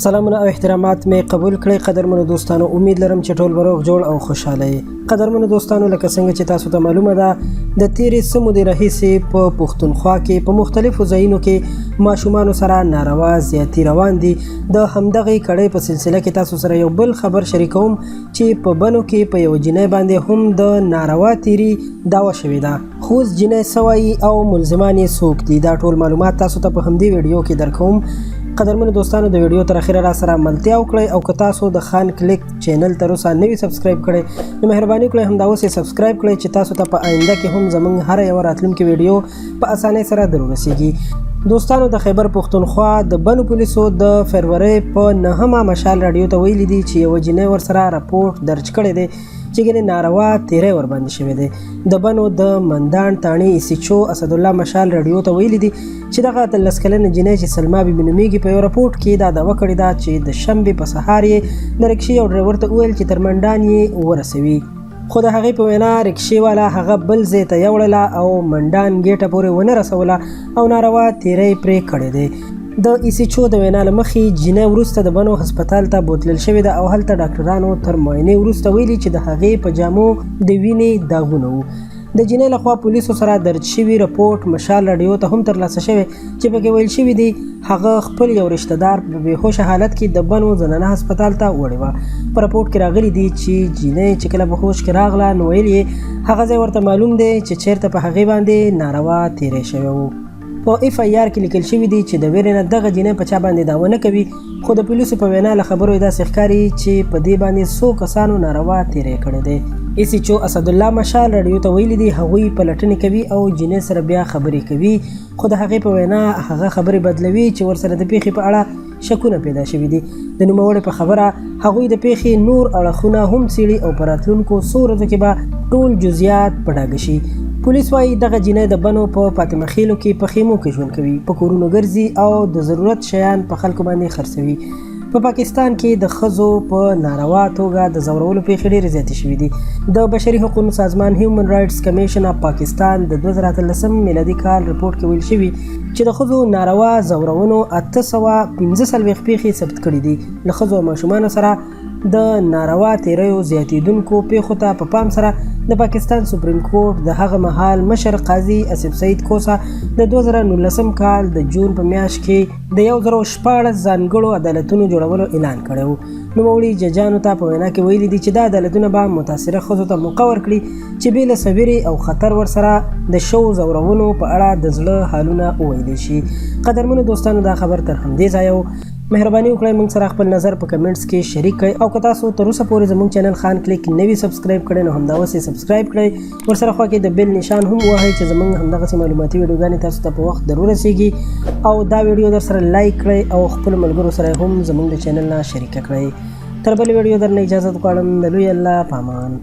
سلامونه او احترامات مې قبول کړئ قدرمنو دوستانو. امید لرم چې ټول به روغ جوړ او خوشاله یې. قدرمنو دوستانو، لکه څنګه چې تاسو ته معلومه ده د تیرې څه مودې راهیسې په پښتونخوا کې په مختلفو ځایونو کې ماشومانو سره ناروا زیاتي روان دي. د همدغې کړۍ په سلسله کې تاسو سره یو بل خبر شریکوم چې په بنو کې په یو جینۍ باندې هم د ناروا تیری دعوه شوې ده. خو اوس جینۍ څه وایي او ملزمان یې څوک دي، دا ټول معلومات تاسو ته په همدې ویډیو کې درکوم. قدرمنو دوستانو، د ویډیو تر اخره را سره ملتیا وکړئ او که تاسو د خان کلیک چینل تر اوسه نوي سبسکرایب کړئ نو مهرباني وکړئ همدا اوس یې سبسکرایب کړئ چې تاسو ته په آینده کې هم زموږ هره یوه راتلونکې ویډیو په اسانۍ سره در ورسیږي. دوستانو، د خیبر پښتونخوا د بنو پولیسو د فبرورۍ په 9مه مشال راډیو ته ویلي دي چې یوه جینۍ ورسره راپورټ درج کړی دی چې ګنې ناروا تیری ورباندې شوی دی. د بنو د مندان تاڼي ایسیچو اسدالله مشال راډیو ته ویلي دي چې دغه 13 کلنه جینۍ چې سلما بیبي نومیږي په یو راپورټ کې دا دعوه کړې ده چې د شنبې په سهار یې د رکشې یو ډریور ته وویل چې تر منډان یې ورسوي، خو د هغې په وینا رکشې والا هغه بل ځای ته یوړله او منډان ګیټه پورې ونه رسوله او ناروا تیری پرې کړی دی. د ایسیچو د وینا له مخې جینۍ وروسته د بنو هسپتال ته بوتلل شوې ده او هلته ډاکټرانو تر معاینې وروسته ویلي چې د هغې په جامو د وینې داغونه وو. د جینۍ لخوا پولیسو سره درج شوي رپورټ مشال راډیو ته هم ترلاسه شوی چې پکې ویل شوي دي هغه خپل یو رشته دار په بېهوشه حالت کې د بنو زنانه هسپتال ته وړې وه. په رپورټ کې راغلي دي چې جینۍ چې کله په هوش کې راغله نو ویل یې هغه ځای ورته معلوم دی چې چیرته په هغې باندې ناروا تیری شوی و. په اف ای آر کې لیکل شوي دي چې د ویرې نه دغه جینۍ په چا باندې دعوه نه کوي، خو د پولیسو په وینا له خبرو یې داسې ښکاري چې په دې باندې څو کسانو ناروا تیری کړی دی. ایسیچو اسدالله مشال راډیو ته ویلي دي هغوی پلټنې کوي او جینۍ سره بیا خبرې کوي، خو د هغې په وینا هغه خبرې بدلوي چې ورسره د پیښې په اړه شکونه پیدا شوي دي. د نوموړې په خبره هغوی د پیښې نور اړخونه هم څیړي او په راتلونکو څو ورځو کې به ټول جزئیات په ډاګه شي. پولیس وایي دغه جینۍ د بنو په فاطمه خیلو کې په خیمو کې ژوند کوي، په کورونو ګرځي او د ضرورت شیان په خلکو باندې خرڅوي. په پاکستان کې د ښځو په ناروا توګه د ځورولو پیښې ډېرې زیاتې شوي دي. د بشري حقوقو سازمان هیومن رایټس کمیشن اف پاکستان د 2013 میلادي کال رپورټ کې ویل شوي چې د ښځو ناروا ځورونو 845 پیښې ثبت کړي دي. له ښځو او ماشومانو سره د ناروا تیریو زیاتېدونکو پیښو ته په پام سره د پاکستان سپریم کورټ د هغه مهال مشر قاضي اسف سعید کوسا د 2019 کال د جون په میاشت کې د 1014 ځانګړو عدالتونو جوړولو اعلان کړی و. نوموړي ججانو ته په وینا کې ویلي دي چې دا عدالتونه به متاثره ښځو ته موقع ورکړي چې بې له سویرې او خطر ورسره د شو ځورونو په اړه د زړه حالونه وویلی شي. قدرمنو دوستانو، دا خبر تر همدې ځایه مهرباني وکړئ موږ سره خپل نظر په کمنټس کې شریک کړئ او که تاسو تر اوسه پورې زموږ چینل خان کلیک نوي سبسکرایب کړئ نو همدا اوس یې سبسکرایب کړئ. ورسره خوا کې د بیل نشان هم ووهئ چې زموږ همدغسې معلوماتي ویډیوګانې تاسو ته په وخت در ورسیږي او دا ویډیو در سره لایک کړئ او خپلو ملګرو سره هم زموږ د چینل نه شریکه کړئ. تر بلې ویډیو درنه اجازت غواړم. د لوی الله په امان.